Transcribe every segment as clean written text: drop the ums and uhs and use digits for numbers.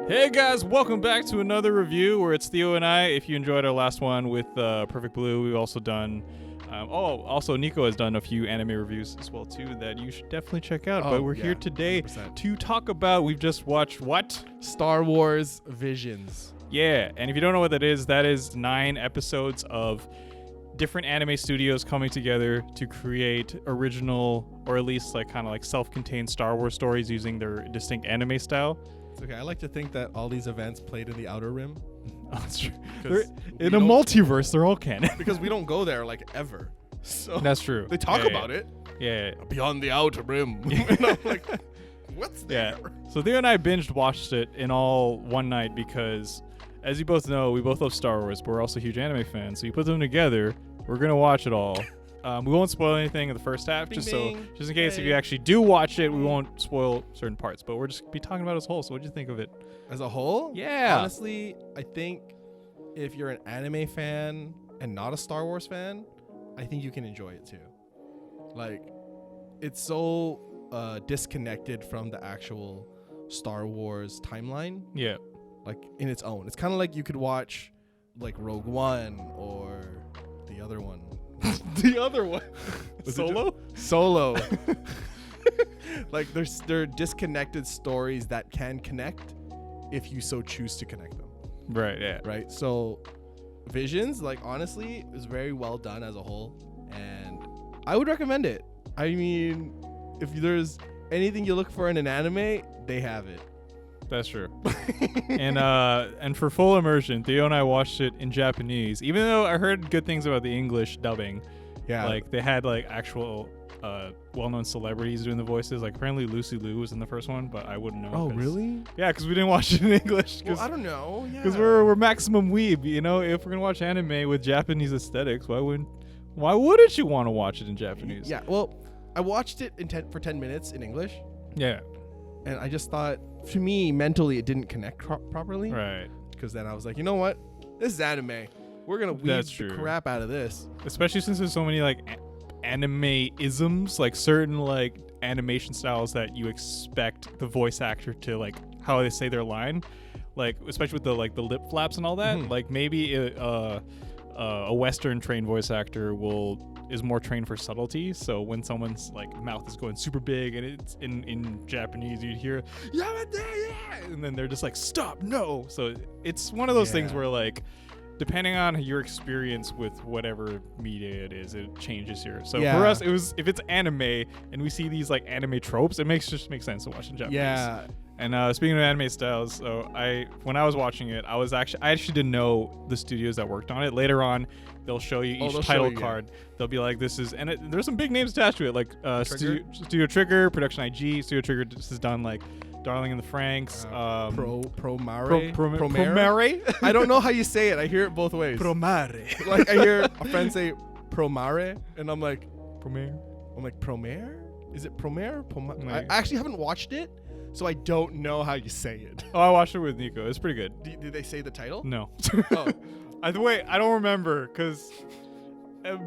Hey guys, welcome back to another review where it's Theo and I. If you enjoyed our last one with Perfect Blue, we've also done, also Nico has done a few anime reviews as well too that you should definitely check out. But we're here today 100%. to talk about, we've just watched what? Star Wars Visions. Yeah, and if you don't know what that is 9 episodes of different anime studios coming together to create original, or at least like kind of like self-contained Star Wars stories using their distinct anime style. It's okay. I like to think that all these events played in the Outer Rim. Oh, that's true. In a multiverse, they're all canon. Because we don't go there like ever. So That's true. they talk about it. Yeah. Beyond the Outer Rim. And I'm like, what's there? Yeah. So Theo and I watched it in all one night because, as you both know, we both love Star Wars, but we're also huge anime fans. So you put them together, we're gonna watch it all. We won't spoil anything in the first half, just in case if you actually do watch it, we won't spoil certain parts. But we're just be talking about it as a whole. So what do you think of it As a whole? Yeah. Honestly, I think if you're an anime fan and not a Star Wars fan, I think you can enjoy it too. Like, it's so disconnected from the actual Star Wars timeline. Yeah. Like in its own. It's kind of like you could watch like Rogue One or the other one. The other one. Solo. Like they're disconnected stories that can connect if you so choose to connect them. Right. Yeah. Right. So Visions, like honestly, is very well done as a whole, and I would recommend it. I mean, if there's anything you look for in an anime, they have it. That's true. and for full immersion, Theo and I watched it in Japanese. Even though I heard good things about the English dubbing. Yeah. Like they had like actual well-known celebrities doing the voices. Like apparently Lucy Liu was in the first one, but I wouldn't know. Oh, really? Yeah, because we didn't watch it in English. Well, I don't know. Yeah. Because we're maximum weeb. You know, if we're gonna watch anime with Japanese aesthetics, why wouldn't you want to watch it in Japanese? Yeah. Well, I watched it for 10 minutes in English. Yeah. And I just thought, to me, mentally, it didn't connect properly. Right. Because then I was like, you know what? This is anime. We're going to weed the crap out of this. Especially since there's so many, like, anime-isms, like, certain, like, animation styles that you expect the voice actor to, like, how they say their line. Like, especially with the, like, the lip flaps and all that. Mm-hmm. Like, maybe a Western-trained voice actor is more trained for subtlety, so when someone's like mouth is going super big and it's in Japanese, you'd hear yeah, and then they're just like stop, no. So it's one of those things where like depending on your experience with whatever media it is, it changes here. So for us, if it's anime and we see these like anime tropes, it makes sense to watch in Japanese. Yeah. And speaking of anime styles, so when I was watching it, I actually didn't know the studios that worked on it. Later on, they'll show you each title card. Yeah. They'll be like, "This is," and there's some big names attached to it, like Studio Trigger, Production IG. Studio Trigger has done like Darling in the Franxx, Promare. I don't know how you say it. I hear it both ways. Promare. Like I hear a friend say Promare, and I'm like Promare. I'm like Promare. Is it Promare? I actually haven't watched it. So I don't know how you say it. Oh, I watched it with Nico. It's pretty good. Did they say the title? No. Oh. I don't remember because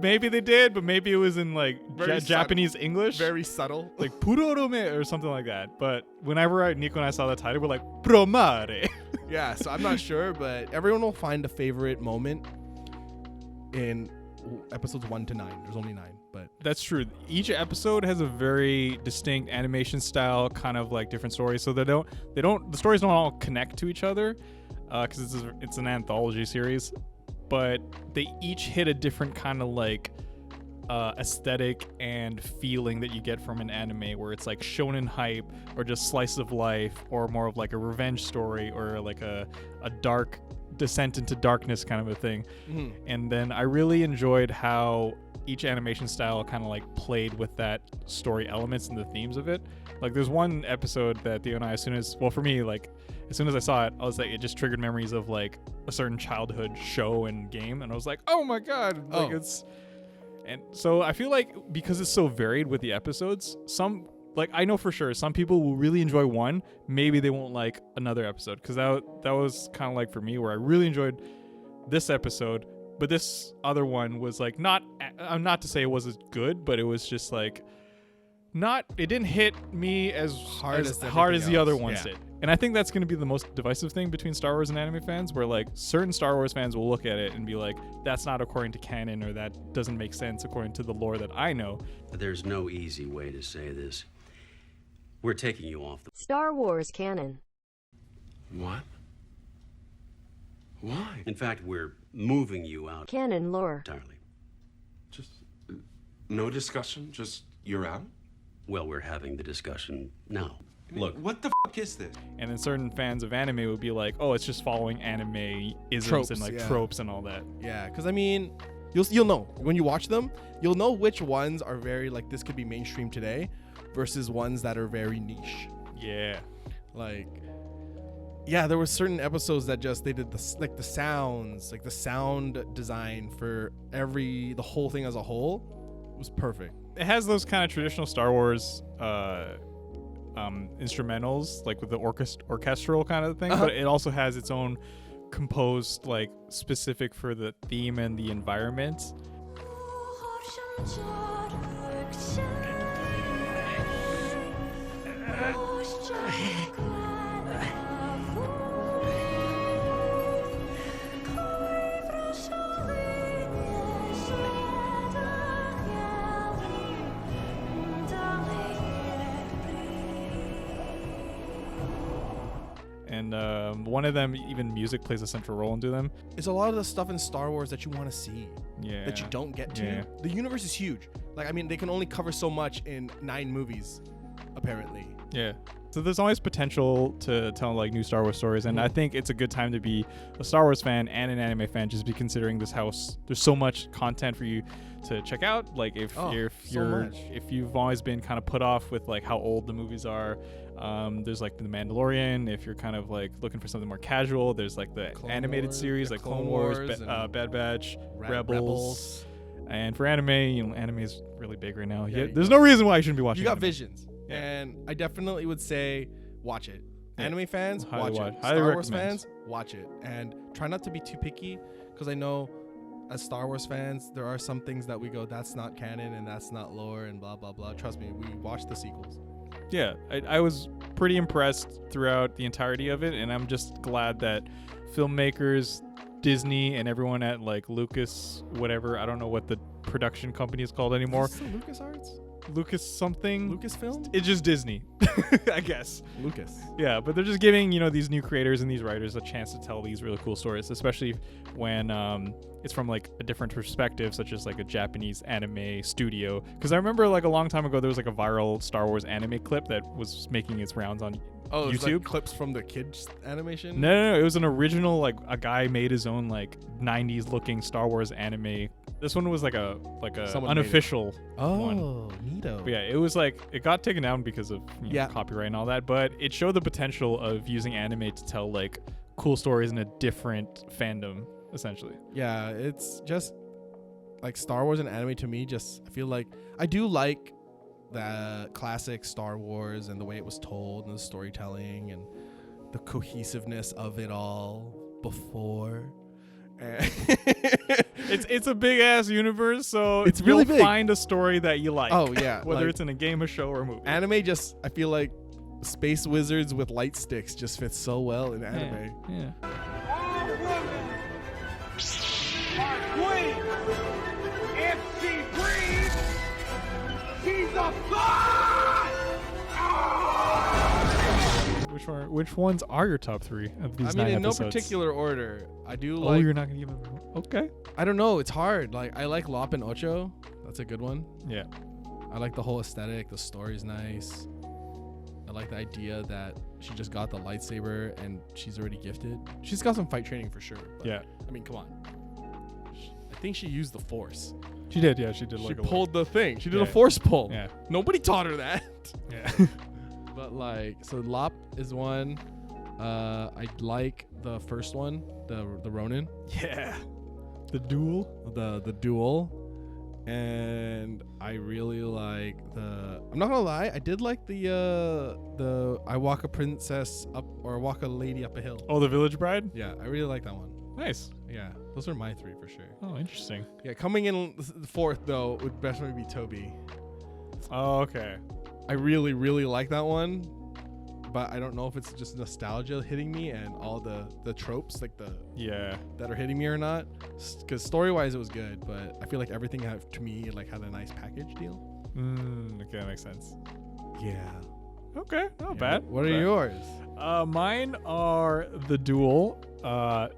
maybe they did, but maybe it was in like Japanese English. Very subtle. Like Purorome or something like that. But whenever Nico and I saw the title, we're like, Promare. Yeah, so I'm not sure, but everyone will find a favorite moment in episodes 1 to 9. There's only 9. But that's true. Each episode has a very distinct animation style, kind of like different stories. So the stories don't all connect to each other, because it's an anthology series, but they each hit a different kind of like aesthetic and feeling that you get from an anime, where it's like shonen hype or just slice of life, or more of like a revenge story or like a dark descent into darkness kind of a thing. Mm-hmm. And then I really enjoyed how each animation style kind of like played with that story elements and the themes of it. Like there's one episode that Theo and I, as soon as I saw it, I was like, it just triggered memories of like a certain childhood show and game, and I was like, oh my god, like and so I feel like because it's so varied with the episodes, like I know for sure some people will really enjoy one, maybe they won't like another episode, because that was kind of like for me, where I really enjoyed this episode. But this other one was like not to say it wasn't good, but it was just like it didn't hit me as hard as the other ones did. And I think that's going to be the most divisive thing between Star Wars and anime fans, where like certain Star Wars fans will look at it and be like, that's not according to canon, or that doesn't make sense according to the lore that I know. There's no easy way to say this. We're taking you off the Star Wars canon. What? Why? In fact, we're moving you out Canon lore. entirely. Just no discussion? Just you're out? Well, we're having the discussion now. Look, What the f is this? And then certain fans of anime would be like, oh, it's just following anime isms Tropes, and like yeah. tropes and all that. Yeah, because I mean, you'll know when you watch them, you'll know which ones are very like this could be mainstream today, versus ones that are very niche. Yeah. Like, yeah, there were certain episodes that just they did the sounds, like the sound design for the whole thing as a whole was perfect. It has those kind of traditional Star Wars instrumentals, like with the orchestral kind of thing, but it also has its own composed, like specific for the theme and the environment. And one of them, even music plays a central role into them. It's a lot of the stuff in Star Wars that you want to see, Yeah. that you don't get to. Yeah. The universe is huge. Like, I mean, they can only cover so much in 9 movies, apparently. Yeah. So there's always potential to tell like new Star Wars stories, and I think it's a good time to be a Star Wars fan and an anime fan, just be considering this house. There's so much content for you to check out. Like if you've always been kind of put off with like how old the movies are, there's like the Mandalorian. If you're kind of like looking for something more casual, there's like the Clone animated Wars, series the like Clone Wars, and Bad Batch, Rebels. And for anime, anime is really big right now. Yeah, There's no reason why you shouldn't be watching. You got anime. Visions, Yeah. and I definitely would say watch it. Yeah. Anime fans, Highly watch watch- it. highly Star Wars recommend. fans, watch it, and try not to be too picky, because I know as Star Wars fans, there are some things that we go, that's not canon and that's not lore and blah blah blah. Trust me, we watched the sequels. Yeah, I was pretty impressed throughout the entirety of it, and I'm just glad that filmmakers, Disney, and everyone at like Lucas, whatever, I don't know what the production company is called anymore. Is it LucasArts? Lucas something. Lucasfilm? It's just Disney, I guess. Lucas. Yeah, but they're just giving these new creators and these writers a chance to tell these really cool stories, especially when it's from like a different perspective, such as like a Japanese anime studio. Because I remember like a long time ago there was like a viral Star Wars anime clip that was making its rounds on Oh, it's YouTube. like clips from the kids animation? No, it was an original, like a guy made his own like 90s looking Star Wars anime. This one was like a Someone made it. unofficial Oh, one. neato. But yeah, it was like it got taken down because of Yeah. copyright and all that, but it showed the potential of using anime to tell like cool stories in a different fandom, essentially. Yeah, it's just like Star Wars and anime to me. Just I feel like I do like the classic Star Wars and the way it was told and the storytelling and the cohesiveness of it all before. It's a big ass universe, so It's really you'll big. find a story that you like. Oh yeah, whether like, it's in a game, a show, or a movie. anime, just I feel like space wizards with light sticks just fits so well in anime. Yeah. All women are queens. If she breathes, she's a god. Which ones are your top 3 of these I mean, 9 in no episodes? particular order. I do Oh, like. you're not gonna give them. Okay. I don't know. It's hard. Like I like Lop and Ocho. That's a good one. Yeah. I like the whole aesthetic. The story's nice. I like the idea that she just got the lightsaber and she's already gifted. She's got some fight training for sure. But, Yeah. I mean, come on. I think she used the Force. She did. Yeah, she did. She like a pulled the thing. She did Yeah. a Force pull. Yeah. Nobody taught her that. Yeah. But like, so Lop is one. I like the first one, the Ronin, Yeah. The duel. the duel, and I really like the. I'm not gonna lie, I did like the I walk a princess up or walk a lady up a hill. Oh, the Village Bride. Yeah, I really like that one. Nice. Yeah, those are my 3 for sure. Oh, interesting. Yeah, coming in fourth though would definitely be Toby. Oh, okay. I really like that one, but I don't know if it's just nostalgia hitting me and all the tropes like that are hitting me or not. Because story wise it was good, but I feel like everything to me like had a nice package deal. Okay, that makes sense. Yeah. Okay, not bad. What are yours? Mine are The Duel,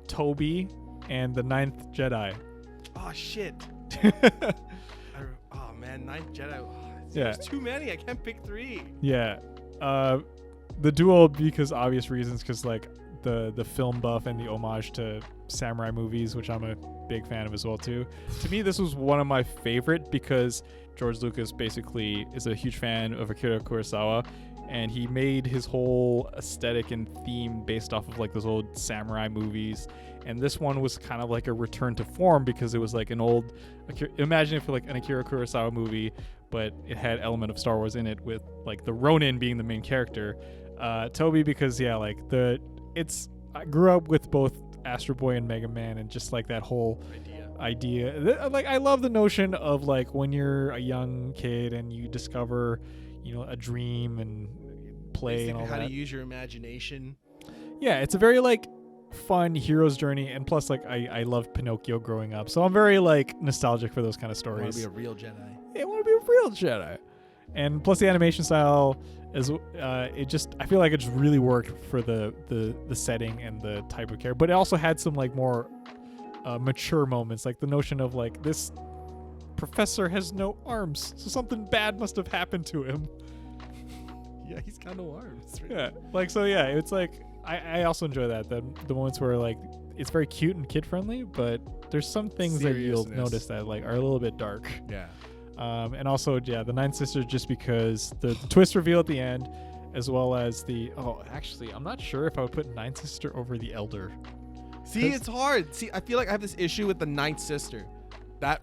Toby, and The Ninth Jedi. Oh shit. Oh man, Ninth Jedi. Oh, Yeah. There's too many. I can't pick 3. Yeah. The Duel, because obvious reasons, because like the film buff and the homage to samurai movies, which I'm a big fan of as well too. To me, this was one of my favorite because George Lucas basically is a huge fan of Akira Kurosawa, and he made his whole aesthetic and theme based off of like those old samurai movies. And this one was kind of like a return to form because it was like an old, imagine if like an Akira Kurosawa movie, but it had element of Star Wars in it with like the Ronin being the main character. Toby, because I grew up with both Astro Boy and Mega Man, and just like that whole idea. Like I love the notion of like when you're a young kid and you discover, a dream and play Basically and all how that. to use your imagination. Yeah, it's a very like fun hero's journey, and plus like I loved Pinocchio growing up, so I'm very like nostalgic for those kind of I want stories. to be a real Jedi. I want to be a real Jedi. And plus the animation style is I feel like it just really worked for the setting and the type of character, but it also had some like more mature moments, like the notion of like this professor has no arms, so something bad must have happened to him. Yeah, he's got no arms. Right? Yeah, like so. Yeah, it's like I also enjoy that the moments where like it's very cute and kid friendly, but there's some things that you'll Seriousness. notice that like are a little bit dark. Yeah. And also, the Ninth Sister, just because the twist reveal at the end, as well as actually, I'm not sure if I would put Ninth Sister over the Elder. See, it's hard. See, I feel like I have this issue with the Ninth Sister.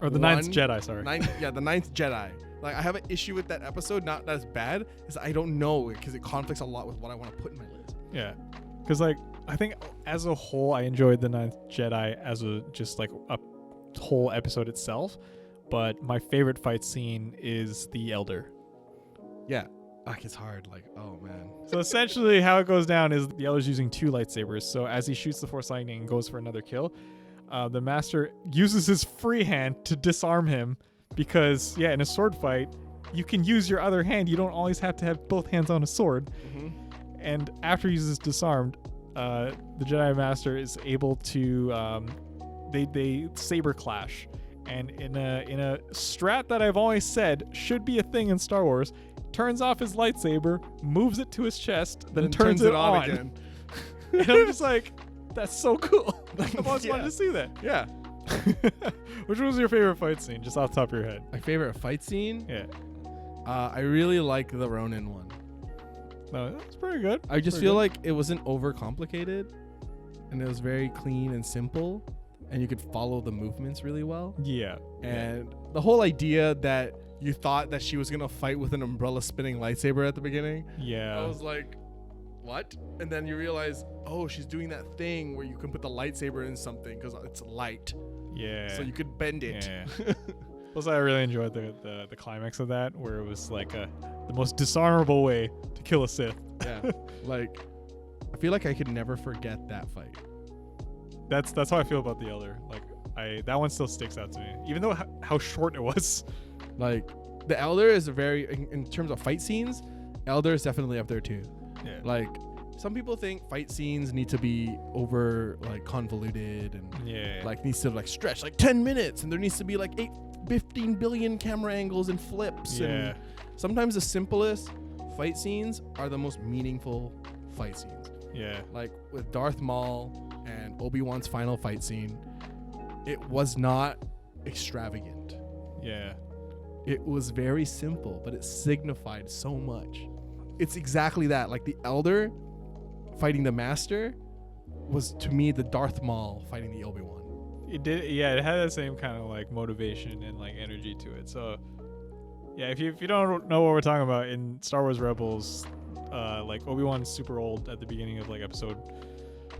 Or the Ninth Jedi, sorry. The Ninth Jedi. Like, I have an issue with that episode, not as bad, is I don't know, because it conflicts a lot with what I want to put in my list. Yeah. Because, like, I think as a whole, I enjoyed the Ninth Jedi as a whole episode itself. But my favorite fight scene is the Elder. Yeah. It's hard. Like, oh, man. So essentially how it goes down is the Elder's using 2 lightsabers. So as he shoots the Force Lightning and goes for another kill, the Master uses his free hand to disarm him because, in a sword fight, you can use your other hand. You don't always have to have both hands on a sword. Mm-hmm. And after he uses disarmed, the Jedi Master is able to... they saber clash. And in a strat that I've always said should be a thing in Star Wars, turns off his lightsaber, moves it to his chest, then turns it on again. And I'm just like, that's so cool. I've always wanted to see that. Yeah. Which was your favorite fight scene, just off the top of your head? My favorite fight scene? Yeah. I really like the Ronin one. No, that's pretty good. I just feel like it wasn't overcomplicated, and it was very clean and simple. And you could follow the movements really well. Yeah. And the whole idea that you thought that she was going to fight with an umbrella spinning lightsaber at the beginning. Yeah. I was like, what? And then you realize, oh, she's doing that thing where you can put the lightsaber in something because it's light. Yeah. So you could bend it. Yeah. Plus, I really enjoyed the climax of that, where it was like the most dishonorable way to kill a Sith. Yeah. Like, I feel like I could never forget that fight. That's how I feel about the Elder. Like that one still sticks out to me, even though how short it was. Like the Elder is in terms of fight scenes, Elder is definitely up there too. Yeah. Like some people think fight scenes need to be over like convoluted and like needs to like stretch like 10 minutes and there needs to be like 15 billion camera angles and flips. Yeah. And sometimes the simplest fight scenes are the most meaningful fight scenes. Yeah. Like with Darth Maul and Obi-Wan's final fight scene, it was not extravagant. Yeah. It was very simple, but it signified so much. It's exactly that. Like the Elder fighting the Master was to me the Darth Maul fighting the Obi-Wan. It did. Yeah, it had that same kind of like motivation and like energy to it. So yeah, if you don't know what we're talking about, in Star Wars Rebels, like Obi-Wan's super old at the beginning of like episode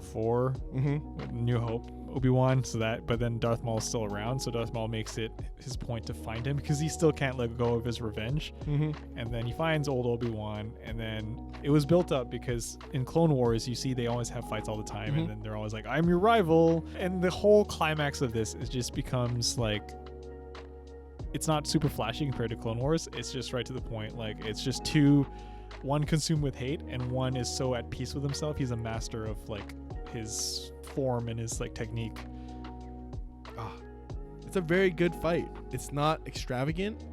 4 Mm-hmm. with New Hope, Obi-Wan, so that, but then Darth Maul is still around, so Darth Maul makes it his point to find him because he still can't let go of his revenge. Mm-hmm. And then he finds old Obi-Wan, and then it was built up because in Clone Wars you see they always have fights all the time, and then they're always like, I'm your rival, and the whole climax of this is just becomes like, it's not super flashy compared to Clone Wars, it's just right to the point. Like, it's just one consumed with hate and one is so at peace with himself. He's a master of like his form and his like technique. It's a very good fight. It's not extravagant,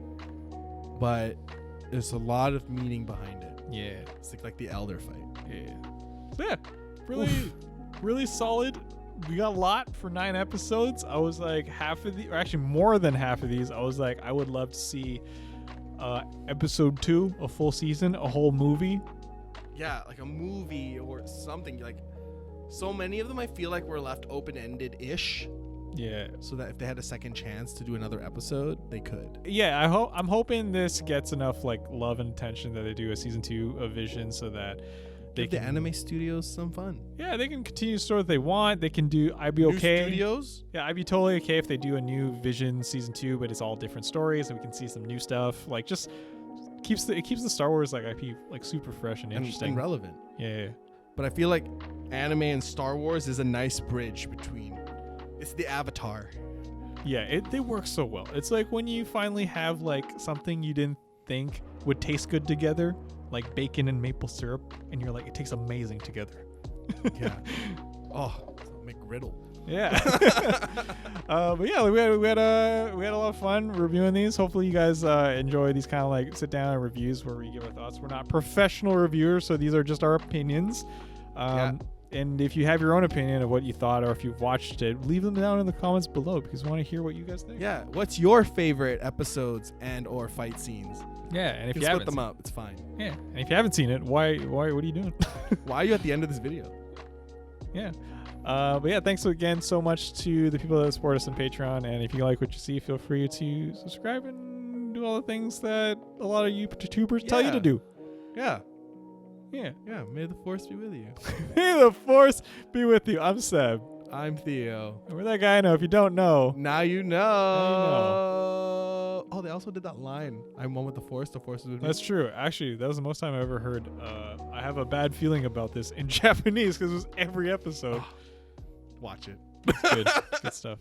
but there's a lot of meaning behind it. Yeah. It's like the Elder fight. Yeah. So yeah, really, really solid. We got a lot for 9 episodes. I was like or actually more than half of these, I was like, I would love to see episode 2, a full season, a whole movie. Yeah, like a movie or something. Like, so many of them I feel like were left open-ended-ish, Yeah. so that if they had a second chance to do another episode, they could. Yeah, I'm hoping this gets enough like love and attention that they do a season 2 of Vision, so that they Give the can, anime studios some fun. yeah, they can continue the story if they want. They can do. I'd be New okay. studios? Yeah, I'd be totally okay if they do a new Vision season 2, but it's all different stories and we can see some new stuff. Like, just keeps the Star Wars like IP like super fresh and interesting. And relevant. Yeah. But I feel like anime and Star Wars is a nice bridge between. It's the Avatar. Yeah, they work so well. It's like when you finally have like something you didn't think would taste good together, like bacon and maple syrup, and you're like, it tastes amazing together. Yeah. Oh, McGriddle. Yeah. But yeah, we had a lot of fun reviewing these. Hopefully you guys enjoy these kind of like sit down reviews where we give our thoughts. We're not professional reviewers, so these are just our opinions. Yeah. And if you have your own opinion of what you thought, or if you've watched it, leave them down in the comments below because we want to hear what you guys think. Yeah. What's your favorite episodes and or fight scenes? Yeah, and if You you can haven't split them up. It's fine. Yeah, and if you haven't seen it, why what are you doing? Why are you at the end of this video? Yeah. But yeah, thanks again so much to the people that support us on Patreon. And if you like what you see, feel free to subscribe and do all the things that a lot of YouTubers tell you Yeah. to do. Yeah. Yeah. Yeah. May the force be with you. May the force be with you. I'm Seb. I'm Theo. And we're that guy I know. If you don't know, Now you know. know. Oh, they also did that line. I'm one with the force. The force is with me. that's true. Actually, that was the most time I ever heard. I have a bad feeling about this in Japanese because it was every episode. Watch it. It's good. It's good stuff.